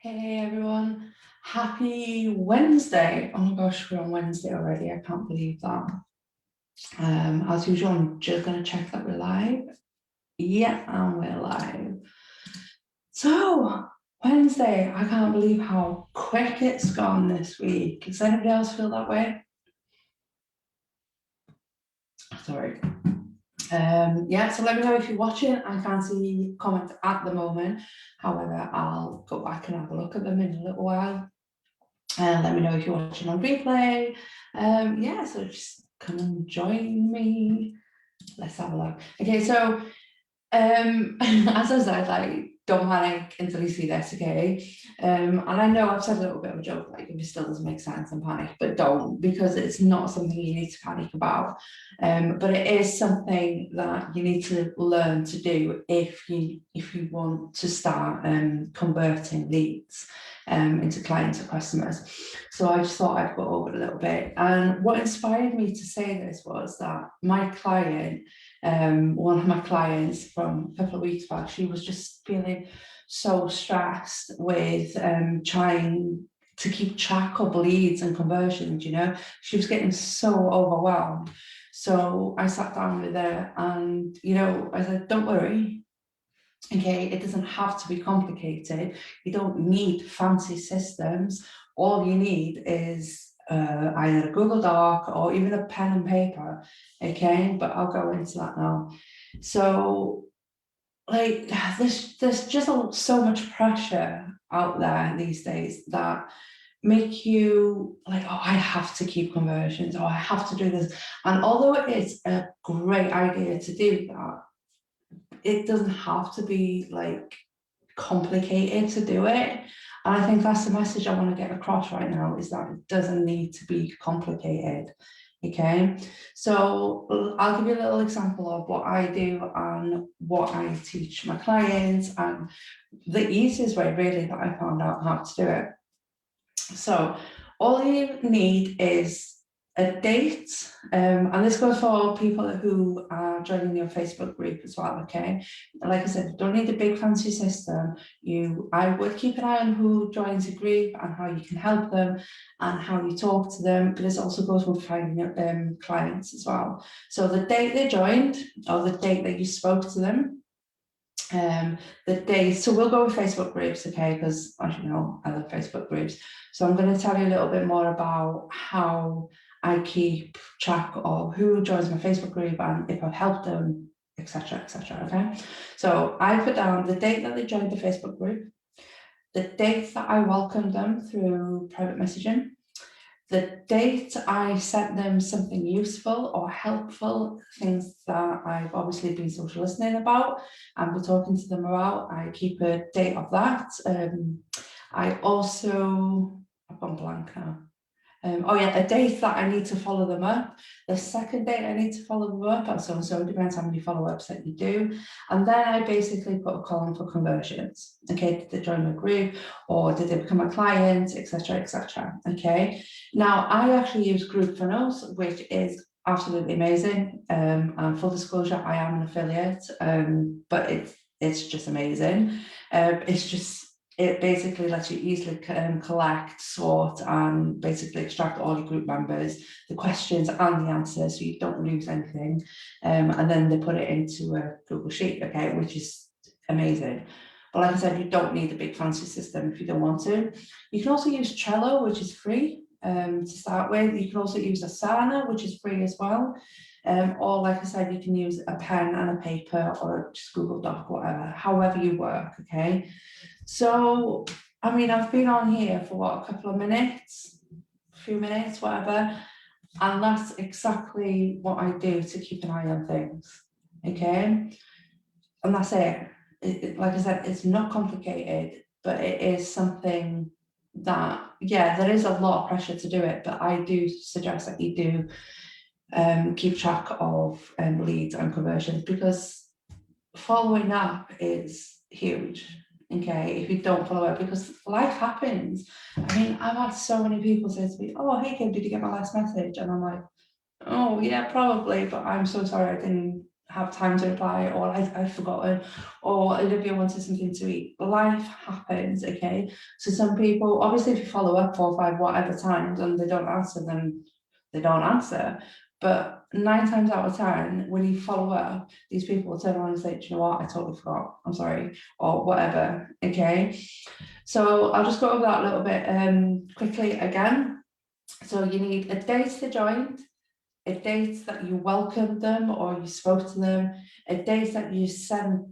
Hey everyone, happy Wednesday. Oh my gosh, we're on Wednesday already. I can't believe that. As usual, I'm just going to check that we're live. Yeah, and we're live. So, Wednesday, I can't believe how quick it's gone this week. Does anybody else feel that way? Sorry. Yeah, so let me know if you're watching. I can't see comments at the moment. However, I'll go back and have a look at them in a little while. And let me know if you're watching on replay. Yeah, so just come and join me. Let's have a look. Okay, so as I said, like, don't panic until you see this, okay? And I know I've said a little bit of a joke, like, if it still doesn't make sense, then panic, but don't, because it's not something you need to panic about. But it is something that you need to learn to do if you want to start converting leads into clients or customers. So I just thought I'd go over it a little bit. And what inspired me to say this was that my client, one of my clients from a couple of weeks back, she was just feeling so stressed with trying to keep track of leads and conversions. She was getting so overwhelmed. So I sat down with her and I said, don't worry. Okay, it doesn't have to be complicated. You don't need fancy systems. All you need is either a Google Doc or even a pen and paper. Okay, but I'll go into that now. So, like, there's just so much pressure out there these days that make you like, oh, I have to keep conversions, or I have to do this. And although it is a great idea to do that, it doesn't have to be like complicated to do it. And I think that's the message I want to get across right now, is that it doesn't need to be complicated. Okay, so I'll give you a little example of what I do and what I teach my clients, and the easiest way really that I found out how to do it. So all you need is a date, and this goes for people who are joining your Facebook group as well. Okay, like I said, you don't need a big fancy system. I would keep an eye on who joins a group and how you can help them and how you talk to them, but this also goes with finding your clients as well. So the date they joined, or the date that you spoke to them, the days. So we'll go with Facebook groups, okay, because as you know, I love Facebook groups. So I'm going to tell you a little bit more about how I keep track of who joins my Facebook group and if I've helped them, etc., etc. Okay, so I put down the date that they joined the Facebook group, the date that I welcomed them through private messaging, the date I sent them something useful or helpful, things that I've obviously been social listening about and we're talking to them about. I keep a date of that. I've gone blank now. A date that I need to follow them up, the second date I need to follow them up, and so it depends how many follow-ups that you do. And then I basically put a column for conversions. Okay, did they join my group, or did they become a client, etc., etc. Okay, now I actually use GroupFunnels, which is absolutely amazing. And full disclosure, I am an affiliate, but it's just amazing. It basically lets you easily collect, sort, and basically extract all your group members, the questions and the answers, so you don't lose anything. And then they put it into a Google Sheet, okay, which is amazing. But like I said, you don't need a big fancy system if you don't want to. You can also use Trello, which is free to start with. You can also use Asana, which is free as well. Or like I said, you can use a pen and a paper or just Google Doc, whatever, however you work, okay? So, I mean, I've been on here for what, a couple of minutes, a few minutes, whatever, and that's exactly what I do to keep an eye on things, okay? And that's it. Like I said, it's not complicated, but it is something that, yeah, there is a lot of pressure to do it, but I do suggest that you do keep track of leads and conversions, because following up is huge. Okay, if you don't follow up, because life happens. I mean, I've had so many people say to me, oh, hey Kim, did you get my last message? And I'm like, oh yeah, probably, but I'm so sorry I didn't have time to reply, or I've forgotten, or Olivia wanted something to eat. Life happens, okay? So some people, obviously if you follow up 4 or 5 whatever times and they don't answer, then they don't answer. But 9 times out of 10, when you follow up, these people will turn around and say, do you know what, I totally forgot, I'm sorry, or whatever, okay? So I'll just go over that a little bit quickly again. So you need a date they joined, a date that you welcomed them or you spoke to them, a date that you sent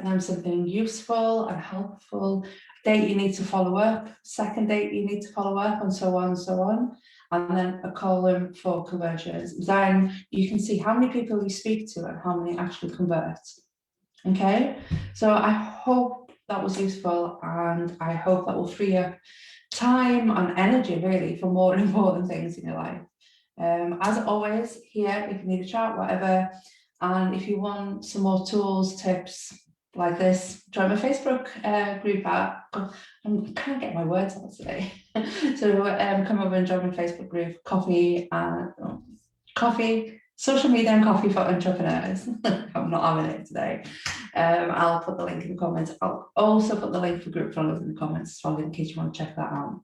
them something useful and helpful, date you need to follow up, second date you need to follow up, and so on and so on. And then a column for conversions. Then you can see how many people you speak to and how many actually convert. Okay, so I hope that was useful, and I hope that will free up time and energy really for more important things in your life. As always, here if you need a chat, whatever, and if you want some more tools, tips like this, join my Facebook group. I can't get my words out today. So come over and join my Facebook group, coffee, social media and coffee for entrepreneurs. I'm not having it today. I'll put the link in the comments. I'll also put the link for group followers in the comments as well, in case you want to check that out.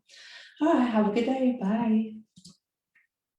All right, have a good day. Bye.